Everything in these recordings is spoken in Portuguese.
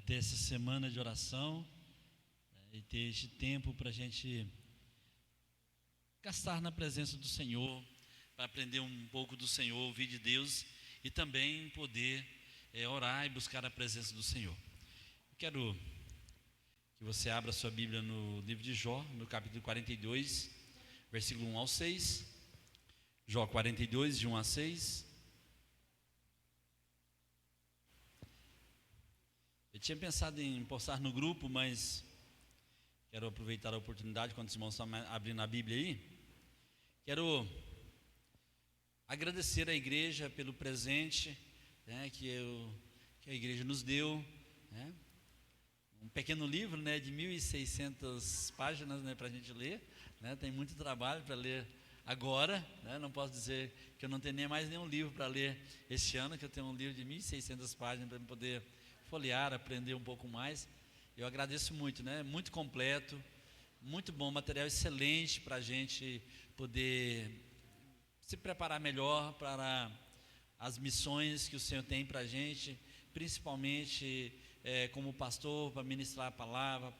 ter essa semana de oração, e ter este tempo para a gente gastar na presença do Senhor, para aprender um pouco do Senhor, ouvir de Deus e também poder orar e buscar a presença do Senhor. Eu quero que você abra sua Bíblia no livro de Jó, no capítulo 42, versículo 1 ao 6. Jó 42, de 1 a 6. Eu tinha pensado em postar no grupo, mas quero aproveitar a oportunidade, quando os irmãos estão abrindo a Bíblia aí. Quero agradecer à igreja pelo presente, que a igreja nos deu, um pequeno livro, de 1.600 páginas, para a gente ler, tem muito trabalho para ler agora, não posso dizer que eu não tenho nem mais nenhum livro para ler este ano, que eu tenho um livro de 1.600 páginas para poder folhear, aprender um pouco mais. Eu agradeço muito, muito completo, muito bom, material excelente para a gente poder se preparar melhor para as missões que o Senhor tem para a gente, principalmente como pastor, para ministrar a palavra,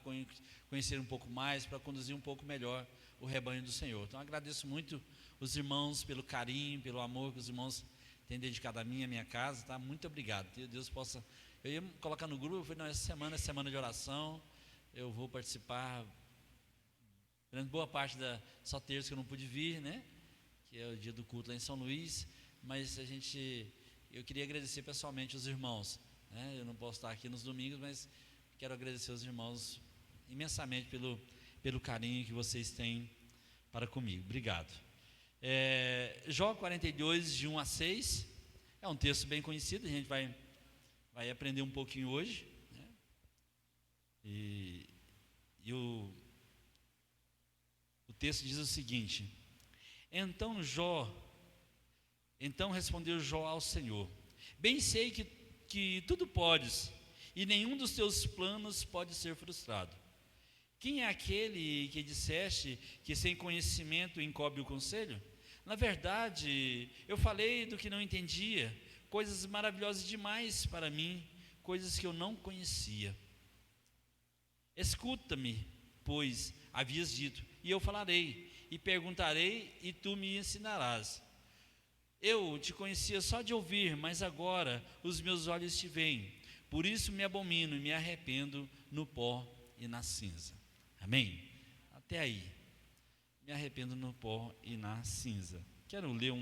conhecer um pouco mais, para conduzir um pouco melhor o rebanho do Senhor. Então agradeço muito os irmãos pelo carinho, pelo amor que os irmãos têm dedicado a mim, a minha casa, tá? Muito obrigado. Que Deus possa. Eu ia colocar no grupo, eu falei, não, essa semana é semana de oração, eu vou participar, boa parte só terça que eu não pude vir, que é o dia do culto lá em São Luís, mas eu queria agradecer pessoalmente os irmãos, eu não posso estar aqui nos domingos, mas quero agradecer os irmãos imensamente pelo carinho que vocês têm para comigo. Obrigado. Jó 42, de 1 a 6, é um texto bem conhecido, a gente vai aprender um pouquinho hoje, e o texto diz o seguinte: Então respondeu Jó ao Senhor: Bem sei que tudo podes, e nenhum dos teus planos pode ser frustrado. Quem é aquele que disseste que sem conhecimento encobre o conselho? Na verdade, eu falei do que não entendia, coisas maravilhosas demais para mim, coisas que eu não conhecia. Escuta-me, pois havias dito, e eu falarei, e perguntarei, e tu me ensinarás. Eu te conhecia só de ouvir, mas agora os meus olhos te veem. Por isso me abomino e me arrependo no pó e na cinza. Amém? Até aí. Me arrependo no pó e na cinza. Quero ler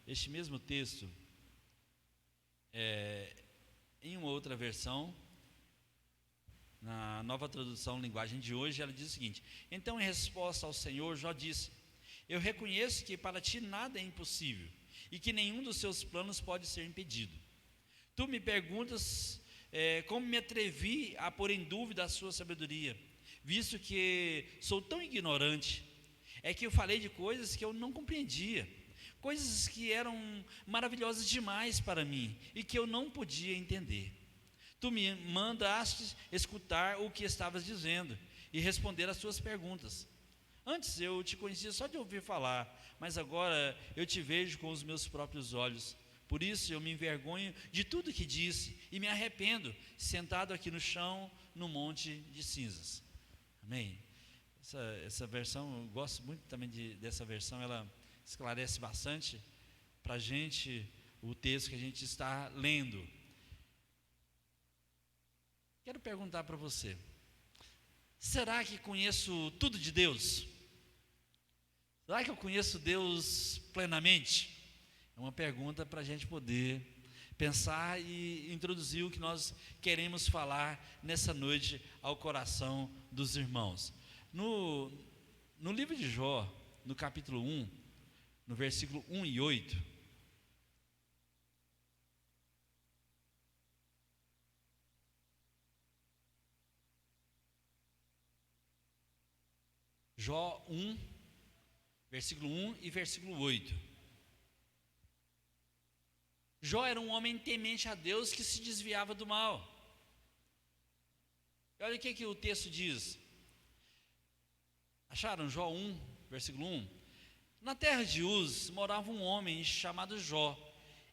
este mesmo texto em uma outra versão, na Nova Tradução Linguagem de hoje. Ela diz o seguinte: Então, em resposta ao Senhor, Jó disse: Eu reconheço que para ti nada é impossível, e que nenhum dos seus planos pode ser impedido. Tu me perguntas como me atrevi a pôr em dúvida a sua sabedoria, visto que sou tão ignorante. É que eu falei de coisas que eu não compreendia, coisas que eram maravilhosas demais para mim e que eu não podia entender. Tu me mandaste escutar o que estavas dizendo e responder às tuas perguntas. Antes eu te conhecia só de ouvir falar, mas agora eu te vejo com os meus próprios olhos. Por isso eu me envergonho de tudo que disse e me arrependo, sentado aqui no chão, no monte de cinzas. Amém? Essa versão, eu gosto muito também dessa versão, ela esclarece bastante para a gente o texto que a gente está lendo. Quero perguntar para você: será que conheço tudo de Deus? Será que eu conheço Deus plenamente? É uma pergunta para a gente poder pensar e introduzir o que nós queremos falar nessa noite ao coração dos irmãos. No livro de Jó, no capítulo 1, no versículo 1 e 8, Jó 1, versículo 1 e versículo 8. Jó era um homem temente a Deus que se desviava do mal. E olha o que o texto diz. Acharam? Jó 1, versículo 1. Na terra de Uz morava um homem chamado Jó.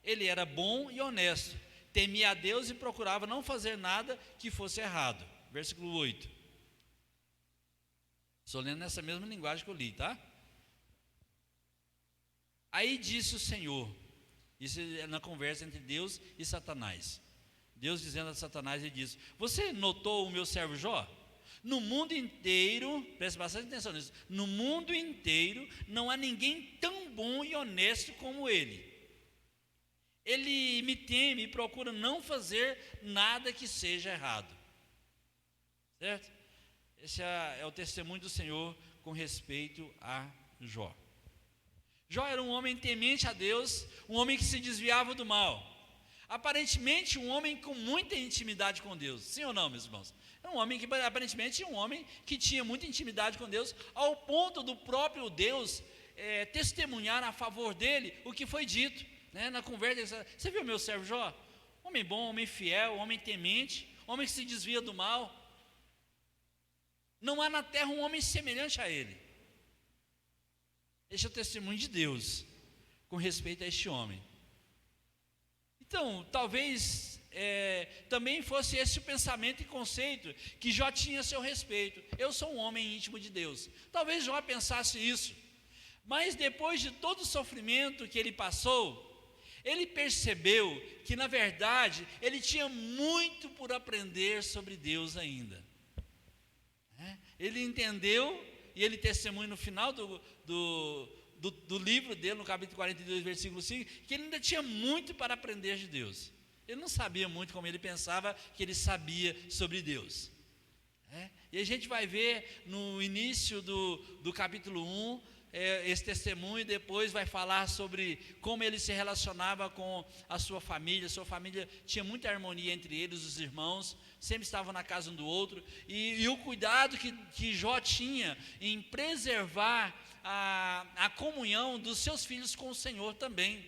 Ele era bom e honesto, temia a Deus e procurava não fazer nada que fosse errado. Versículo 8. Estou lendo nessa mesma linguagem que eu li, tá? Aí disse o Senhor, isso é na conversa entre Deus e Satanás. Deus dizendo a Satanás, ele diz: você notou o meu servo Jó? No mundo inteiro, preste bastante atenção nisso, no mundo inteiro não há ninguém tão bom e honesto como ele. Ele me teme e procura não fazer nada que seja errado. Certo? Esse é o testemunho do Senhor com respeito a Jó. Jó era um homem temente a Deus, um homem que se desviava do mal. Aparentemente um homem com muita intimidade com Deus. Sim ou não, meus irmãos? É um homem que aparentemente um homem que tinha muita intimidade com Deus, ao ponto do próprio Deus testemunhar a favor dele o que foi dito, né, na conversa. Você viu meu servo Jó? Homem bom, homem fiel, homem temente, homem que se desvia do mal. Não há na terra um homem semelhante a ele. Este é o testemunho de Deus com respeito a este homem. Então, talvez também fosse esse o pensamento e conceito que Jó tinha a seu respeito. Eu sou um homem íntimo de Deus. Talvez Jó pensasse isso. Mas depois de todo o sofrimento que ele passou, ele percebeu que, na verdade, ele tinha muito por aprender sobre Deus ainda. Ele entendeu, e ele testemunha no final do livro dele, no capítulo 42, versículo 5, que ele ainda tinha muito para aprender de Deus. Ele não sabia muito como ele pensava que ele sabia sobre Deus. E a gente vai ver no início do capítulo 1, esse testemunho, e depois vai falar sobre como ele se relacionava com a sua família tinha muita harmonia entre eles, os irmãos, sempre estavam na casa um do outro, e o cuidado que Jó tinha em preservar a comunhão dos seus filhos com o Senhor também,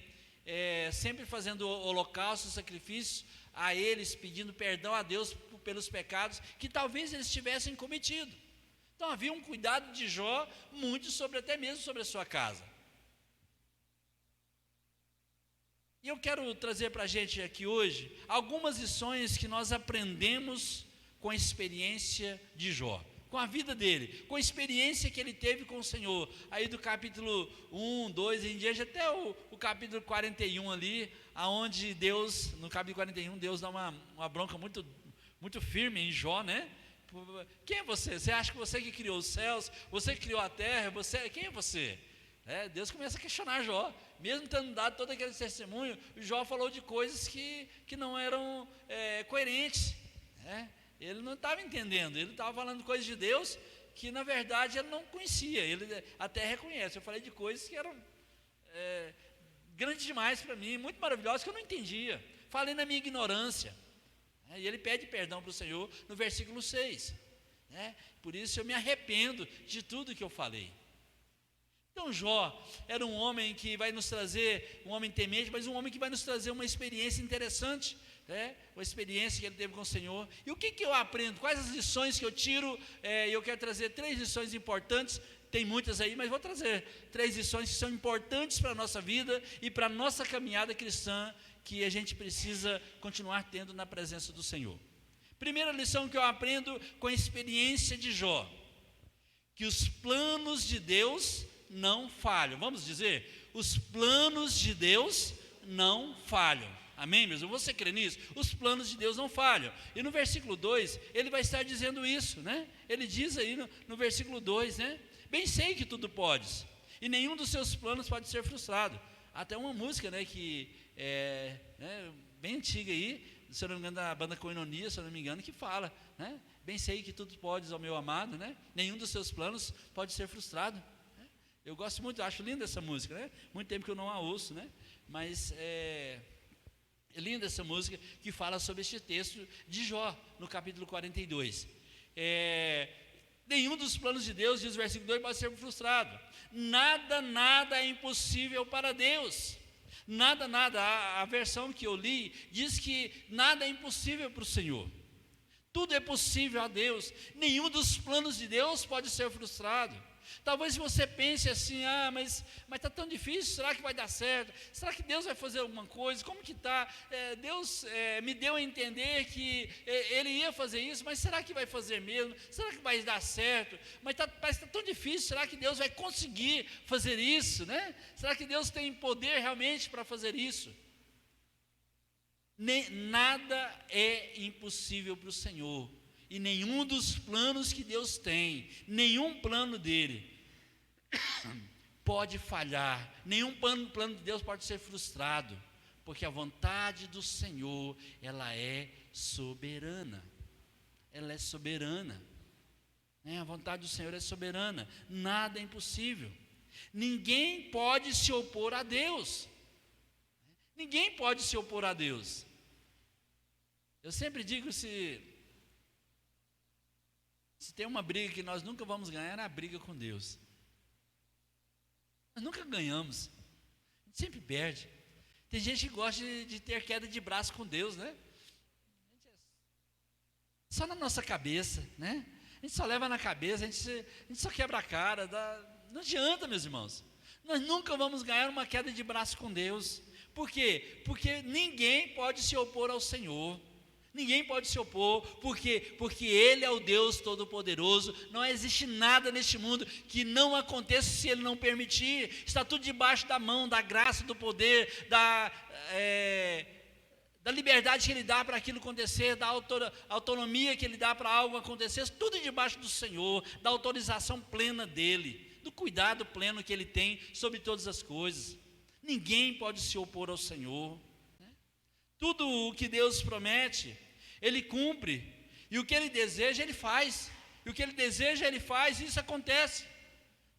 sempre fazendo holocaustos, sacrifícios a eles, pedindo perdão a Deus pelos pecados que talvez eles tivessem cometido. Então havia um cuidado de Jó muito até mesmo sobre a sua casa. E eu quero trazer para a gente aqui hoje algumas lições que nós aprendemos com a experiência de Jó, com a vida dele, com a experiência que ele teve com o Senhor, aí do capítulo 1, 2 em diante, até o capítulo 41 ali, aonde Deus, no capítulo 41, Deus dá uma bronca muito, muito firme em Jó, né? Quem é você? Você acha que você que criou os céus, você que criou a terra, quem é você? Deus começa a questionar Jó, mesmo tendo dado todo aquele testemunho. Jó falou de coisas que não eram coerentes, ele não estava entendendo, ele estava falando coisas de Deus que na verdade ele não conhecia, ele até reconhece. Eu falei de coisas que eram grandes demais para mim, muito maravilhosas, que eu não entendia, falei na minha ignorância. E ele pede perdão para o Senhor no versículo 6. Por isso eu me arrependo de tudo que eu falei. Então Jó era um homem que vai nos trazer, um homem temente, mas um homem que vai nos trazer uma experiência interessante, uma experiência que ele teve com o Senhor. E o que eu aprendo? Quais as lições que eu tiro? Eu quero trazer 3 lições importantes. Tem muitas aí, mas vou trazer 3 lições que são importantes para a nossa vida e para a nossa caminhada cristã, que a gente precisa continuar tendo na presença do Senhor. Primeira lição que eu aprendo com a experiência de Jó: que os planos de Deus não falham. Vamos dizer, os planos de Deus não falham. Amém, meus irmãos? Você crê nisso? Os planos de Deus não falham. E no versículo 2, ele vai estar dizendo isso, né? Ele diz aí no versículo 2, né? Bem sei que tudo podes, e nenhum dos seus planos pode ser frustrado. Até uma música, né, que bem antiga aí, se eu não me engano, da banda Koinonia, se eu não me engano, que fala, né? Bem sei que tudo podes ao meu amado, né? Nenhum dos seus planos pode ser frustrado. Eu gosto muito, acho linda essa música, né? Muito tempo que eu não a ouço, né? Mas é linda essa música que fala sobre este texto de Jó, no capítulo 42. Nenhum dos planos de Deus, diz o versículo 2, pode ser frustrado. Nada é impossível para Deus. Nada, a versão que eu li diz que nada é impossível para o Senhor. Tudo é possível a Deus. Nenhum dos planos de Deus pode ser frustrado. Talvez você pense assim, mas está tão difícil, será que vai dar certo? Será que Deus vai fazer alguma coisa? Como que está? Deus me deu a entender que Ele ia fazer isso, mas será que vai fazer mesmo? Será que vai dar certo? Mas parece que está tão difícil, será que Deus vai conseguir fazer isso, né? Será que Deus tem poder realmente para fazer isso? Nada é impossível para o Senhor, e nenhum dos planos que Deus tem, nenhum plano dele pode falhar, nenhum plano de Deus pode ser frustrado, porque a vontade do Senhor, ela é soberana, a vontade do Senhor é soberana, nada é impossível, ninguém pode se opor a Deus, eu sempre digo, se tem uma briga que nós nunca vamos ganhar, é a briga com Deus. Nós nunca ganhamos, a gente sempre perde. Tem gente que gosta de ter queda de braço com Deus, né? Só na nossa cabeça, né? A gente só leva na cabeça, a gente só quebra a cara. Não adianta, meus irmãos. Nós nunca vamos ganhar uma queda de braço com Deus. Por quê? Porque ninguém pode se opor ao Senhor. Ninguém pode se opor, porque Ele é o Deus Todo-Poderoso, não existe nada neste mundo que não aconteça se Ele não permitir, está tudo debaixo da mão, da graça, do poder, da liberdade que Ele dá para aquilo acontecer, da autonomia que Ele dá para algo acontecer, tudo debaixo do Senhor, da autorização plena dEle, do cuidado pleno que Ele tem sobre todas as coisas. Ninguém pode se opor ao Senhor, né? Tudo o que Deus promete, Ele cumpre, e o que Ele deseja, Ele faz, e o que Ele deseja, Ele faz, e isso acontece.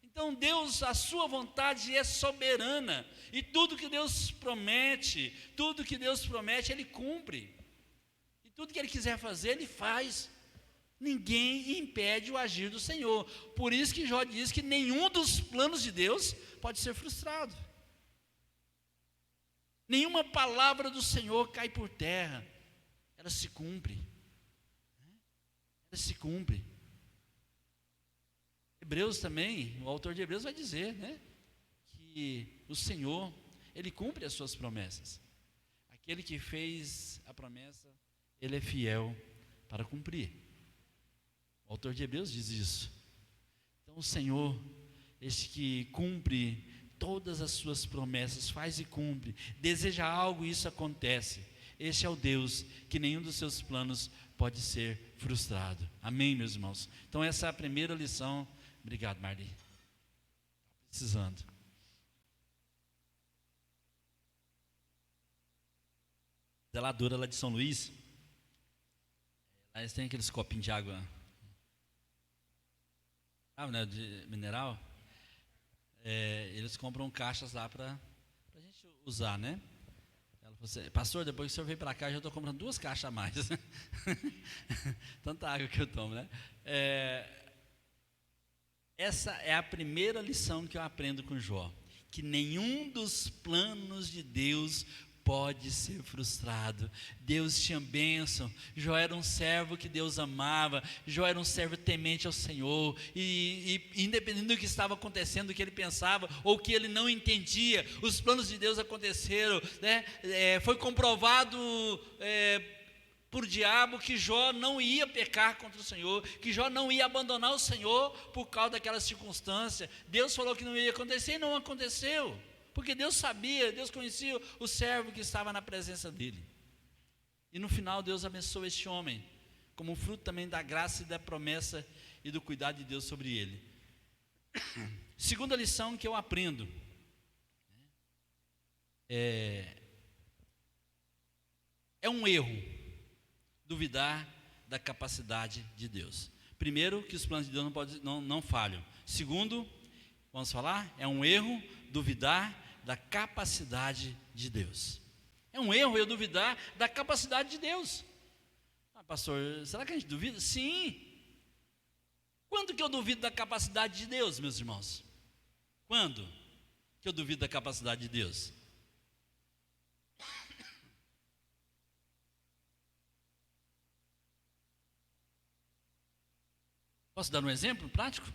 Então Deus, a sua vontade é soberana, e tudo que Deus promete, Ele cumpre, e tudo que Ele quiser fazer, Ele faz. Ninguém impede o agir do Senhor, por isso que Jó diz que nenhum dos planos de Deus pode ser frustrado, nenhuma palavra do Senhor cai por terra, ela se cumpre, Hebreus também, o autor de Hebreus vai dizer, né, que o Senhor, Ele cumpre as suas promessas, aquele que fez a promessa, Ele é fiel para cumprir, o autor de Hebreus diz isso. Então o Senhor, este que cumpre todas as suas promessas, faz e cumpre, deseja algo e isso acontece, este é o Deus que nenhum dos seus planos pode ser frustrado. Amém, meus irmãos? Então essa é a primeira lição. Obrigado, Marli. Precisando. Zeladora lá de São Luís, lá eles têm aqueles copinhos de água, né, de mineral, eles compram caixas lá para a gente usar, né? Ela falou assim, pastor, depois que o senhor veio para cá, eu já estou comprando 2 caixas a mais. Tanta água que eu tomo, né? Essa é a primeira lição que eu aprendo com Jó, que nenhum dos planos de Deus pode ser frustrado. Deus tinha bênção, Jó era um servo que Deus amava, Jó era um servo temente ao Senhor, e independente do que estava acontecendo, do que ele pensava, ou que ele não entendia, os planos de Deus aconteceram, né? Foi comprovado por diabo que Jó não ia pecar contra o Senhor, que Jó não ia abandonar o Senhor por causa daquela circunstância. Deus falou que não ia acontecer e não aconteceu, porque Deus sabia, Deus conhecia o servo que estava na presença dele. E no final Deus abençoou este homem, como fruto também da graça e da promessa e do cuidado de Deus sobre ele. Segunda lição que eu aprendo, é um erro duvidar da capacidade de Deus. Primeiro, que os planos de Deus não falham. Segundo, vamos falar, é um erro duvidar da capacidade de Deus. É um erro eu duvidar da capacidade de Deus. Pastor, será que a gente duvida? Sim. Quando que eu duvido da capacidade de Deus, meus irmãos? Quando que eu duvido da capacidade de Deus? Posso dar um exemplo prático?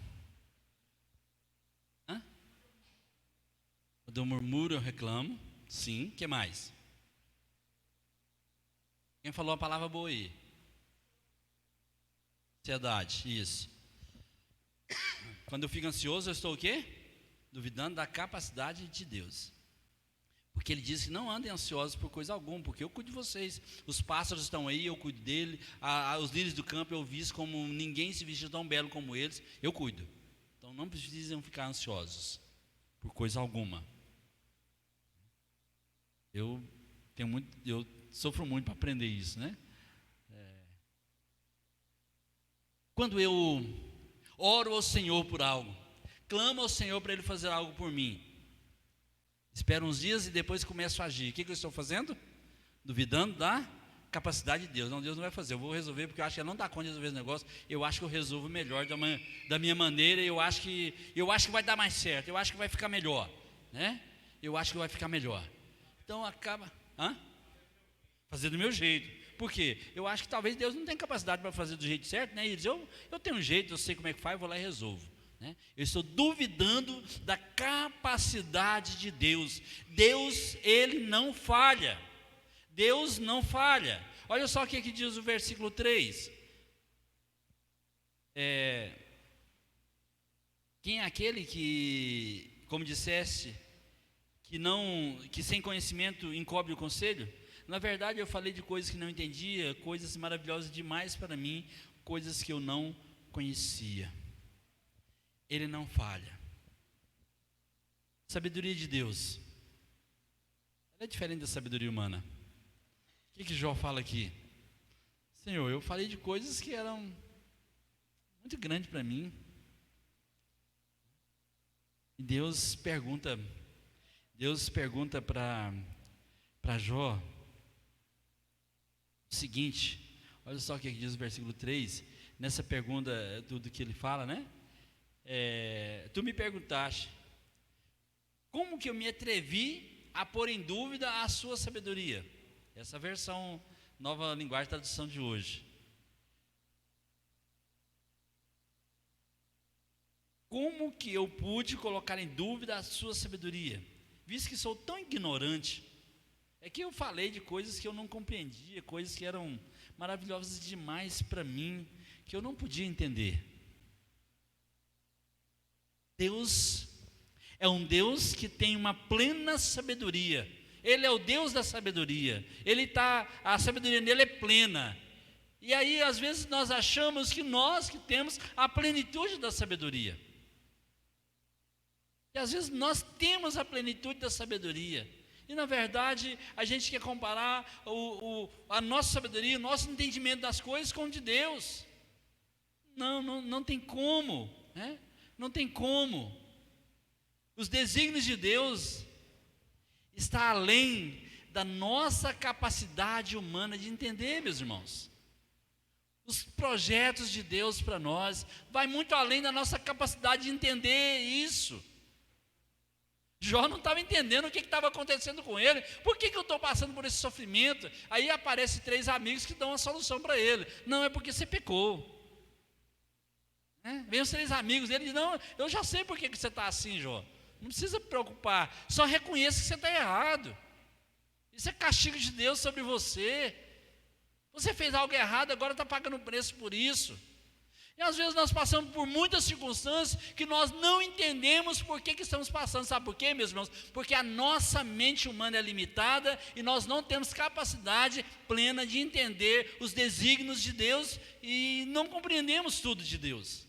Quando eu murmuro, eu reclamo. Sim, o que mais? Quem falou a palavra boa aí? Ansiedade, isso. Quando eu fico ansioso, eu estou o quê? Duvidando da capacidade de Deus. Porque Ele disse: não andem ansiosos por coisa alguma, porque eu cuido de vocês. Os pássaros estão aí, eu cuido dele. Os lírios do campo eu visto como ninguém se vestiu tão belo como eles. Eu cuido. Então não precisam ficar ansiosos por coisa alguma. Eu sofro muito para aprender isso, né? Quando eu oro ao Senhor por algo, clamo ao Senhor para Ele fazer algo por mim, espero uns dias e depois começo a agir. O que eu estou fazendo? Duvidando da capacidade de Deus. Não, Deus não vai fazer, eu vou resolver, porque eu acho que Ele não dá conta de resolver esse negócio. Eu acho que eu resolvo melhor da minha maneira. Eu acho que vai dar mais certo, eu acho que vai ficar melhor, né? Eu acho que vai ficar melhor. Então acaba fazer do meu jeito. Por quê? Eu acho que talvez Deus não tenha capacidade para fazer do jeito certo, né? Ele diz: eu tenho um jeito, eu sei como é que faz, eu vou lá e resolvo, né? Eu estou duvidando da capacidade de Deus. Deus, Ele não falha. Deus não falha. Olha só o que diz o versículo 3. Quem é aquele que, como disseste, que sem conhecimento encobre o conselho? Na verdade, eu falei de coisas que não entendia, coisas maravilhosas demais para mim, coisas que eu não conhecia. Ele não falha. Sabedoria de Deus, ela é diferente da sabedoria humana. O que Jó fala aqui? Senhor, eu falei de coisas que eram muito grandes para mim. E Deus pergunta para Jó o seguinte, olha só o que diz o versículo 3, nessa pergunta do que ele fala, né? Tu me perguntaste, como que eu me atrevi a pôr em dúvida a sua sabedoria? Essa versão, nova linguagem, tradução de hoje. Como que eu pude colocar em dúvida a sua sabedoria? Visto que sou tão ignorante. É que eu falei de coisas que eu não compreendia, coisas que eram maravilhosas demais para mim, que eu não podia entender. Deus é um Deus que tem uma plena sabedoria. Ele é o Deus da sabedoria. A sabedoria dele é plena. E aí, às vezes, nós achamos que nós que temos a plenitude da sabedoria. E às vezes nós temos a plenitude da sabedoria. E na verdade, a gente quer comparar a nossa sabedoria, o nosso entendimento das coisas com o de Deus. Não tem como, né? Não tem como. Os desígnios de Deus estão além da nossa capacidade humana de entender, meus irmãos. Os projetos de Deus para nós vai muito além da nossa capacidade de entender isso. Jó não estava entendendo o que estava acontecendo com ele. Por que eu estou passando por esse sofrimento? Aí aparecem 3 amigos que dão uma solução para ele. Não, é porque você pecou. Vem os 3 amigos dele e diz: não, eu já sei por que você está assim, Jó. Não precisa se preocupar, só reconheça que você está errado. Isso é castigo de Deus sobre você. Você fez algo errado, agora está pagando preço por isso. E às vezes nós passamos por muitas circunstâncias que nós não entendemos por que estamos passando. Sabe por quê, meus irmãos? Porque a nossa mente humana é limitada e nós não temos capacidade plena de entender os desígnios de Deus e não compreendemos tudo de Deus.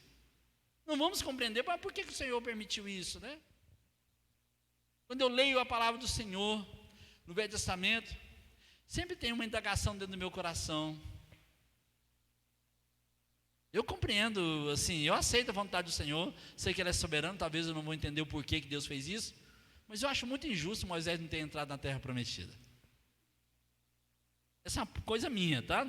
Não vamos compreender, mas por que o Senhor permitiu isso, né? Quando eu leio a palavra do Senhor no Velho Testamento, sempre tem uma indagação dentro do meu coração. Eu compreendo, assim, eu aceito a vontade do Senhor, sei que Ele é soberano, talvez eu não vou entender o porquê que Deus fez isso, mas eu acho muito injusto Moisés não ter entrado na terra prometida. Essa é uma coisa minha, tá?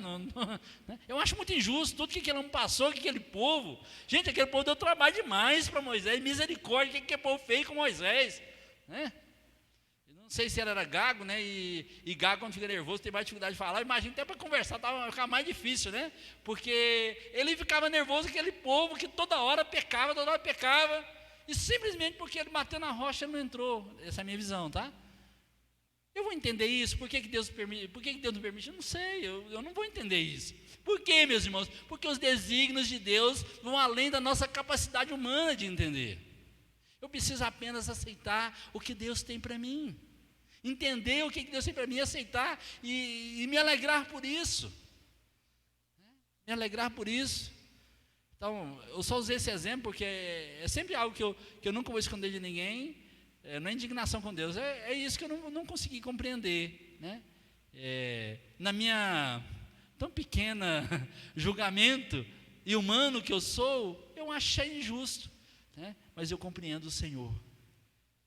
Eu acho muito injusto tudo que aquele homem passou, que aquele povo, gente, aquele povo deu trabalho demais para Moisés, misericórdia, o que aquele povo fez com Moisés, né? Não sei se ele era gago, né? E gago, quando fica nervoso, tem mais dificuldade de falar. Imagina, até para conversar, vai ficar mais difícil, né? Porque ele ficava nervoso, aquele povo que toda hora pecava. e simplesmente porque ele bateu na rocha, ele não entrou. Essa é a minha visão, tá? Eu vou entender isso, por que Deus permite, por que Deus não permite? Eu não sei, eu não vou entender isso. Por quê, meus irmãos? Porque os desígnios de Deus vão além da nossa capacidade humana de entender. Eu preciso apenas aceitar o que Deus tem para mim, entender o que Deus tem para mim, aceitar e me alegrar por isso. Me alegrar por isso. Então, eu só usei esse exemplo porque é sempre algo que eu nunca vou esconder de ninguém. Não é indignação com Deus, é isso que eu não consegui compreender, né? Na minha tão pequena julgamento e humano que eu sou, eu achei injusto, né? Mas eu compreendo o Senhor.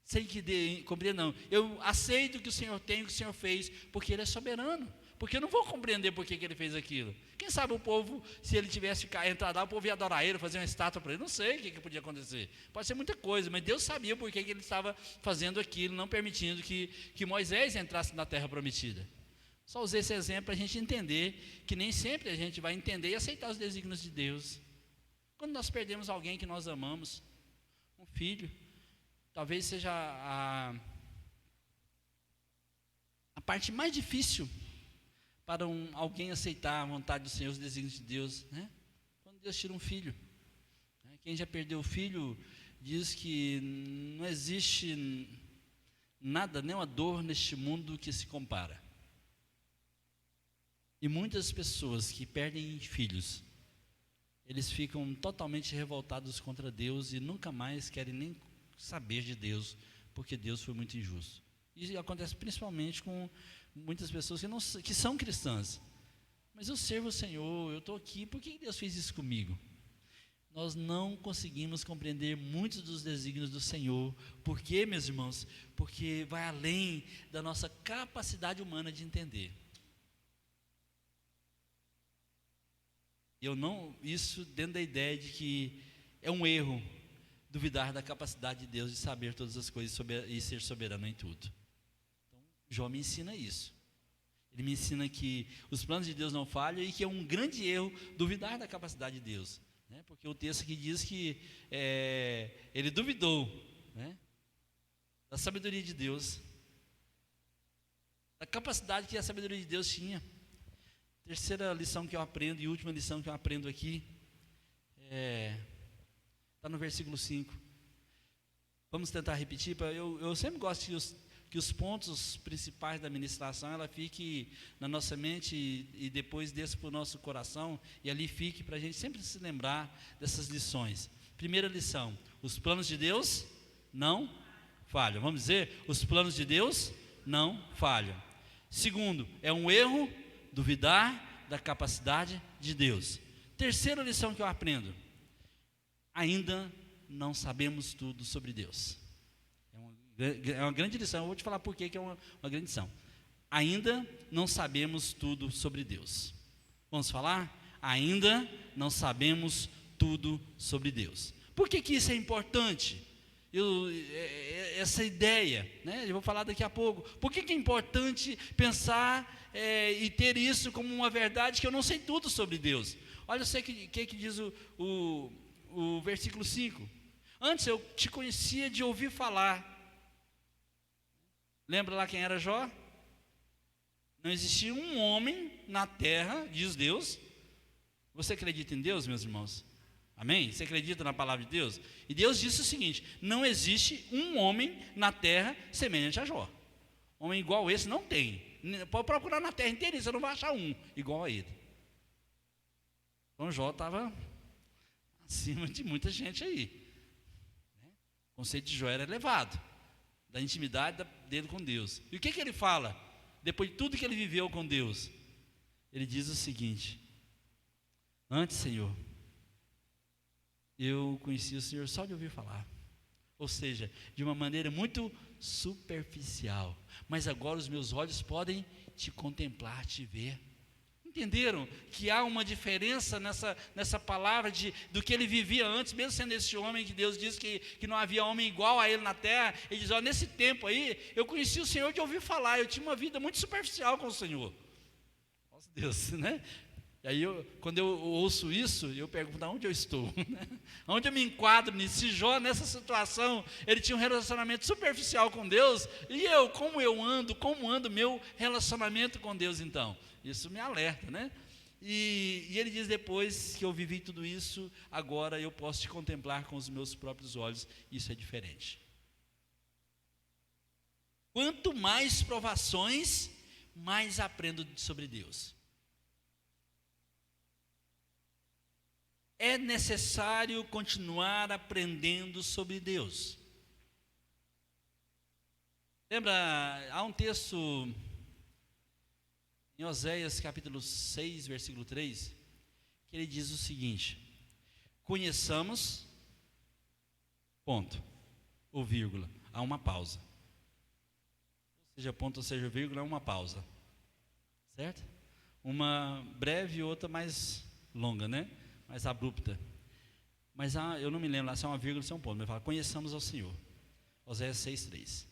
Sei que compreendo não, eu aceito que o Senhor tem, o que o Senhor fez, porque Ele é soberano, porque eu não vou compreender por que Ele fez aquilo. Quem sabe o povo, se ele tivesse entrado lá, o povo ia adorar ele, fazer uma estátua para ele, não sei o que podia acontecer, pode ser muita coisa, mas Deus sabia por que ele estava fazendo aquilo, não permitindo que Moisés entrasse na terra prometida. Só usei esse exemplo para a gente entender que nem sempre a gente vai entender e aceitar os desígnios de Deus. Quando nós perdemos alguém que nós amamos, um filho, talvez seja a parte mais difícil para alguém aceitar a vontade do Senhor, os desígnios de Deus, né? Quando Deus tira um filho, né? Quem já perdeu o filho diz que não existe nada, nenhuma dor neste mundo que se compara. E muitas pessoas que perdem filhos, eles ficam totalmente revoltados contra Deus e nunca mais querem nem saber de Deus, porque Deus foi muito injusto. Isso acontece principalmente com muitas pessoas que são cristãs. Mas eu servo o Senhor, eu estou aqui, por que Deus fez isso comigo? Nós não conseguimos compreender muitos dos desígnios do Senhor. Por quê, meus irmãos? Porque vai além da nossa capacidade humana de entender. Isso dentro da ideia de que é um erro duvidar da capacidade de Deus de saber todas as coisas e ser soberano em tudo. Jó me ensina isso. Ele me ensina que os planos de Deus não falham e que é um grande erro duvidar da capacidade de Deus, né? Porque o texto aqui diz que ele duvidou, né, da sabedoria de Deus, da capacidade que a sabedoria de Deus tinha. Terceira lição que eu aprendo e última lição que eu aprendo aqui está no versículo 5. Vamos tentar repetir. Eu sempre gosto que os pontos principais da ministração ela fique na nossa mente e depois desça para o nosso coração e ali fique para a gente sempre se lembrar dessas lições. Primeira lição: os planos de Deus não falham. Vamos dizer, os planos de Deus não falham. Segundo, é um erro duvidar da capacidade de Deus. Terceira lição que eu aprendo: ainda não sabemos tudo sobre Deus. É uma grande lição, eu vou te falar por que é uma grande lição. Ainda não sabemos tudo sobre Deus. Vamos falar? Ainda não sabemos tudo sobre Deus. Por que isso é importante? Essa ideia, né? Eu vou falar daqui a pouco. Por que é importante pensar e ter isso como uma verdade, que eu não sei tudo sobre Deus? Olha o que diz o versículo 5. Antes eu te conhecia de ouvir falar. Lembra lá quem era Jó? Não existia um homem na terra, diz Deus. Você acredita em Deus, meus irmãos? Amém? Você acredita na palavra de Deus? E Deus disse o seguinte: não existe um homem na terra semelhante a Jó. Homem igual a esse não tem. Pode procurar na terra inteira, você não vai achar um igual a ele. Então Jó estava acima de muita gente aí. O conceito de Jó era elevado, da intimidade dele com Deus. E o que ele fala? Depois de tudo que ele viveu com Deus, ele diz o seguinte: antes, Senhor, eu conheci o Senhor só de ouvir falar. Ou seja, de uma maneira muito superficial. Mas agora os meus olhos podem te contemplar, te ver. Entenderam que há uma diferença nessa palavra do que ele vivia antes, mesmo sendo esse homem que Deus diz que não havia homem igual a ele na terra. Ele diz: nesse tempo aí, eu conheci o Senhor de ouvir falar, eu tinha uma vida muito superficial com o Senhor. Nossa Deus, né? E aí, quando eu ouço isso, eu pergunto, onde eu estou? Onde eu me enquadro nisso? Se Jó, nessa situação, ele tinha um relacionamento superficial com Deus, e eu, como ando meu relacionamento com Deus então? Isso me alerta, né? E ele diz, depois que eu vivi tudo isso, agora eu posso te contemplar com os meus próprios olhos. Isso é diferente. Quanto mais provações, mais aprendo sobre Deus. É necessário continuar aprendendo sobre Deus. Lembra, há um texto em Oséias capítulo 6, versículo 3, que ele diz o seguinte: conheçamos, ponto, ou vírgula, há uma pausa. Seja ponto ou seja vírgula, há uma pausa. Certo? Uma breve e outra mais longa, né? Mais abrupta. Mas eu não me lembro lá se é uma vírgula ou se é um ponto. Mas ele fala, conheçamos ao Senhor. Oséias 6,3.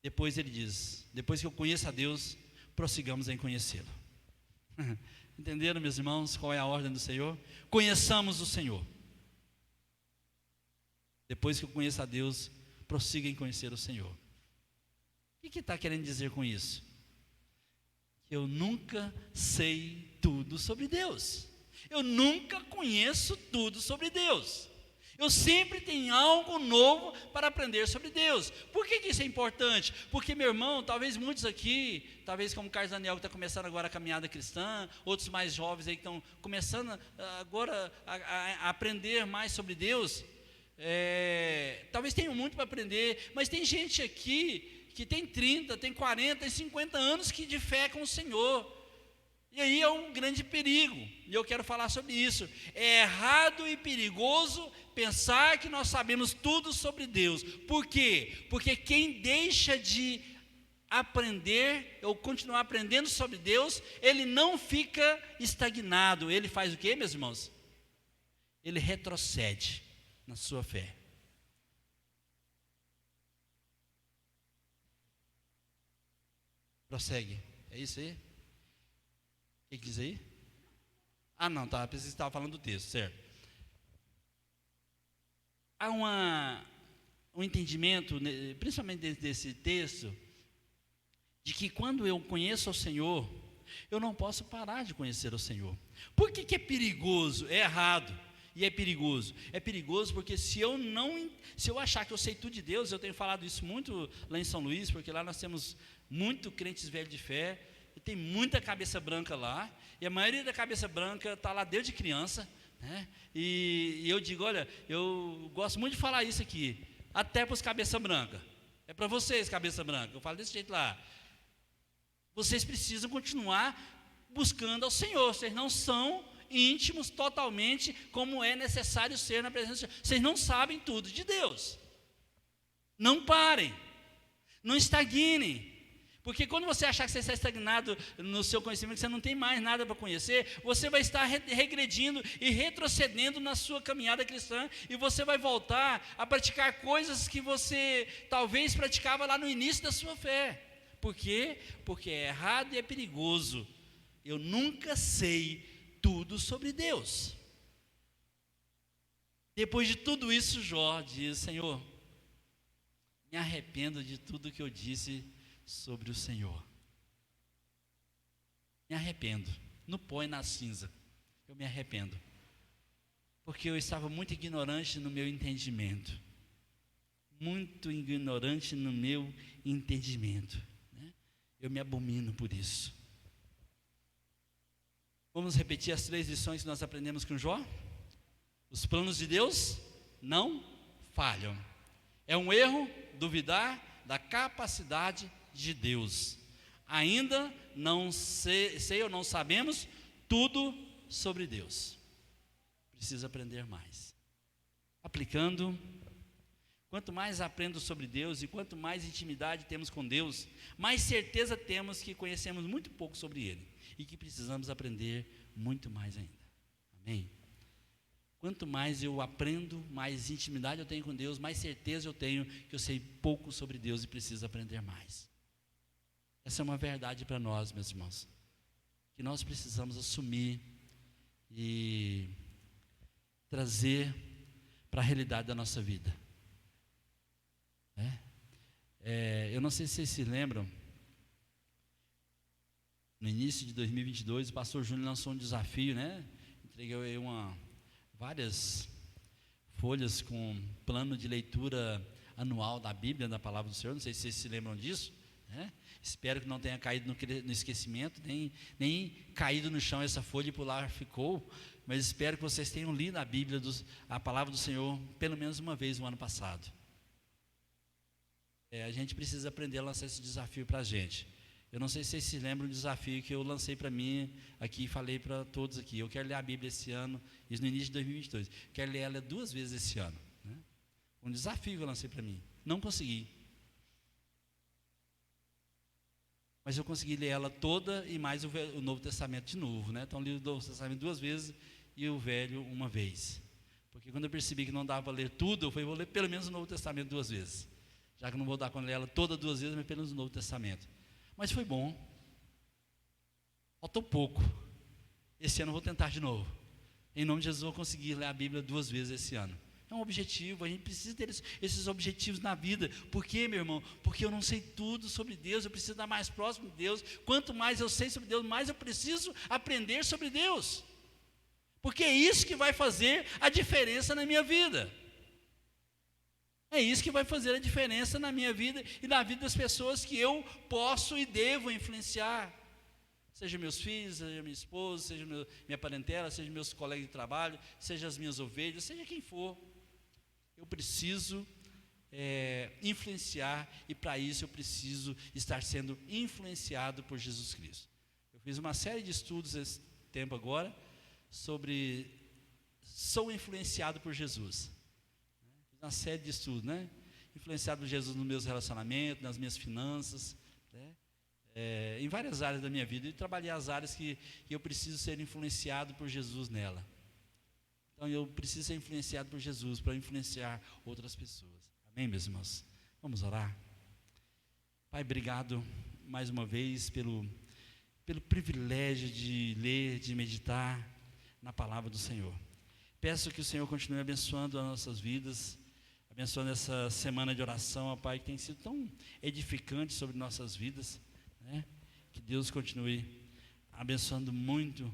Depois ele diz, depois que eu conheço a Deus, prossigamos em conhecê-lo. Entenderam, meus irmãos, qual é a ordem do Senhor? Conheçamos o Senhor. Depois que eu conheço a Deus, prossiga em conhecer o Senhor. O que está querendo dizer com isso? Que eu nunca sei tudo sobre Deus. Eu nunca conheço tudo sobre Deus. Eu sempre tenho algo novo para aprender sobre Deus. Por que isso é importante? Porque, meu irmão, talvez muitos aqui, talvez como o Carlos Daniel que está começando agora a caminhada cristã, outros mais jovens aí que estão começando agora a aprender mais sobre Deus, talvez tenham muito para aprender, mas tem gente aqui que tem 30, tem 40, tem 50 anos que de fé com o Senhor. E aí é um grande perigo, e eu quero falar sobre isso. É errado e perigoso pensar que nós sabemos tudo sobre Deus. Por quê? Porque quem deixa de aprender, ou continuar aprendendo sobre Deus, ele não fica estagnado. Ele faz o quê, meus irmãos? Ele retrocede na sua fé. Prossegue, é isso aí? O que diz aí? Ah, não, tá, pensei que você estava falando do texto, certo. Há um entendimento, principalmente desse texto, de que quando eu conheço o Senhor, eu não posso parar de conhecer o Senhor. Por que é perigoso? É errado e é perigoso. É perigoso porque se eu achar que eu sei tudo de Deus, eu tenho falado isso muito lá em São Luís, porque lá nós temos muito crentes velhos de fé, e tem muita cabeça branca lá, e a maioria da cabeça branca está lá desde criança, né? E eu digo, olha, eu gosto muito de falar isso aqui, até para os cabeça branca, é para vocês cabeça branca, eu falo desse jeito lá, vocês precisam continuar buscando ao Senhor, vocês não são íntimos totalmente como é necessário ser na presença de Deus, vocês não sabem tudo de Deus, não parem, não estagnem. Porque quando você achar que você está estagnado no seu conhecimento, que você não tem mais nada para conhecer, você vai estar regredindo e retrocedendo na sua caminhada cristã, e você vai voltar a praticar coisas que você talvez praticava lá no início da sua fé. Por quê? Porque é errado e é perigoso. Eu nunca sei tudo sobre Deus. Depois de tudo isso, Jó diz, Senhor, me arrependo de tudo que eu disse sobre o Senhor. Me arrependo, no pó e na cinza, eu me arrependo, porque eu estava muito ignorante no meu entendimento, né? Eu me abomino por isso. Vamos repetir as 3 lições que nós aprendemos com Jó? Os planos de Deus não falham. É um erro duvidar da capacidade de Deus. Ainda não sei ou não sabemos tudo sobre Deus. Precisa aprender mais. Aplicando, quanto mais aprendo sobre Deus e quanto mais intimidade temos com Deus, mais certeza temos que conhecemos muito pouco sobre Ele e que precisamos aprender muito mais ainda. Amém? Quanto mais eu aprendo, mais intimidade eu tenho com Deus, mais certeza eu tenho que eu sei pouco sobre Deus e preciso aprender mais. Essa é uma verdade para nós, meus irmãos. que nós precisamos assumir e trazer para a realidade da nossa vida. Eu não sei se vocês se lembram, no início de 2022, o pastor Júnior lançou um desafio, né? Entreguei várias folhas com plano de leitura anual da Bíblia, da Palavra do Senhor. Não sei se vocês se lembram disso, né? Espero que não tenha caído no esquecimento, nem caído no chão essa folha e por lá ficou, mas espero que vocês tenham lido a Bíblia, a Palavra do Senhor, pelo menos uma vez no ano passado. A gente precisa aprender a lançar esse desafio para a gente. Eu não sei se vocês se lembram do desafio que eu lancei para mim aqui e falei para todos aqui. Eu quero ler a Bíblia esse ano, isso no início de 2022. Quero ler ela 2 vezes esse ano, né? Um desafio que eu lancei para mim. Não consegui. Mas eu consegui ler ela toda e mais o Novo Testamento de novo, né? Então, li o Novo Testamento 2 vezes e o Velho uma vez. Porque quando eu percebi que não dava para ler tudo, eu falei, vou ler pelo menos o Novo Testamento 2 vezes. Já que não vou dar conta ler ela toda 2 vezes, mas pelo menos o Novo Testamento. Mas foi bom. Faltou pouco. Esse ano eu vou tentar de novo. Em nome de Jesus, eu vou conseguir ler a Bíblia 2 vezes esse ano. É um objetivo, a gente precisa ter esses objetivos na vida. Por quê, meu irmão? Porque eu não sei tudo sobre Deus, eu preciso estar mais próximo de Deus. Quanto mais eu sei sobre Deus, mais eu preciso aprender sobre Deus. Porque é isso que vai fazer a diferença na minha vida. É isso que vai fazer a diferença na minha vida e na vida das pessoas que eu posso e devo influenciar. Seja meus filhos, seja minha esposa, seja minha parentela, seja meus colegas de trabalho, seja as minhas ovelhas, seja quem for. Eu preciso influenciar e para isso eu preciso estar sendo influenciado por Jesus Cristo. Eu fiz uma série de estudos esse tempo agora sobre sou influenciado por Jesus. Fiz uma série de estudos, né? Influenciado por Jesus nos meus relacionamentos, nas minhas finanças, né? Em várias áreas da minha vida, e trabalhei as áreas que eu preciso ser influenciado por Jesus nela. Então eu preciso ser influenciado por Jesus para influenciar outras pessoas. Amém, meus irmãos? Vamos orar? Pai, obrigado mais uma vez pelo privilégio de ler, de meditar na palavra do Senhor. Peço que o Senhor continue abençoando as nossas vidas, abençoando essa semana de oração, ó Pai, que tem sido tão edificante sobre nossas vidas, né? Que Deus continue abençoando muito,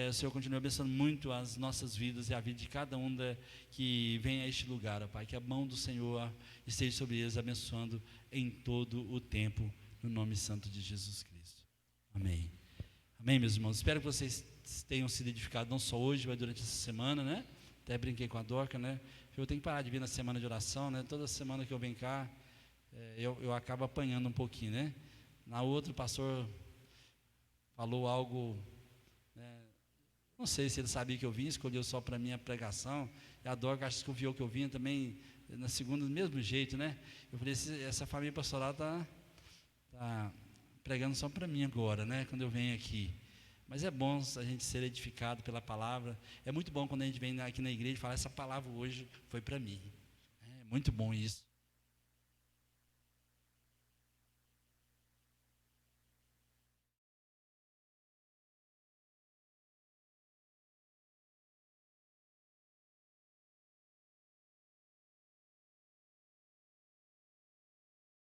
o Senhor continue abençoando muito as nossas vidas e a vida de cada um que vem a este lugar, ó Pai, que a mão do Senhor esteja sobre eles, abençoando em todo o tempo, no nome santo de Jesus Cristo. Amém. Amém, meus irmãos? Espero que vocês tenham sido edificados, não só hoje, mas durante essa semana, né? Até brinquei com a Dorca, né? Eu tenho que parar de vir na semana de oração, né? Toda semana que eu venho cá, eu acabo apanhando um pouquinho, né? Na outra, o pastor falou algo, né? Não sei se ele sabia que eu vinha, escolheu só para mim a pregação, e a Dorca acho que confiou que eu vinha também, na segunda, do mesmo jeito, né? Eu falei, essa família pastoral está pregando só para mim agora, né? Quando eu venho aqui. Mas é bom a gente ser edificado pela palavra. É muito bom quando a gente vem aqui na igreja e fala, essa palavra hoje foi para mim. É muito bom isso.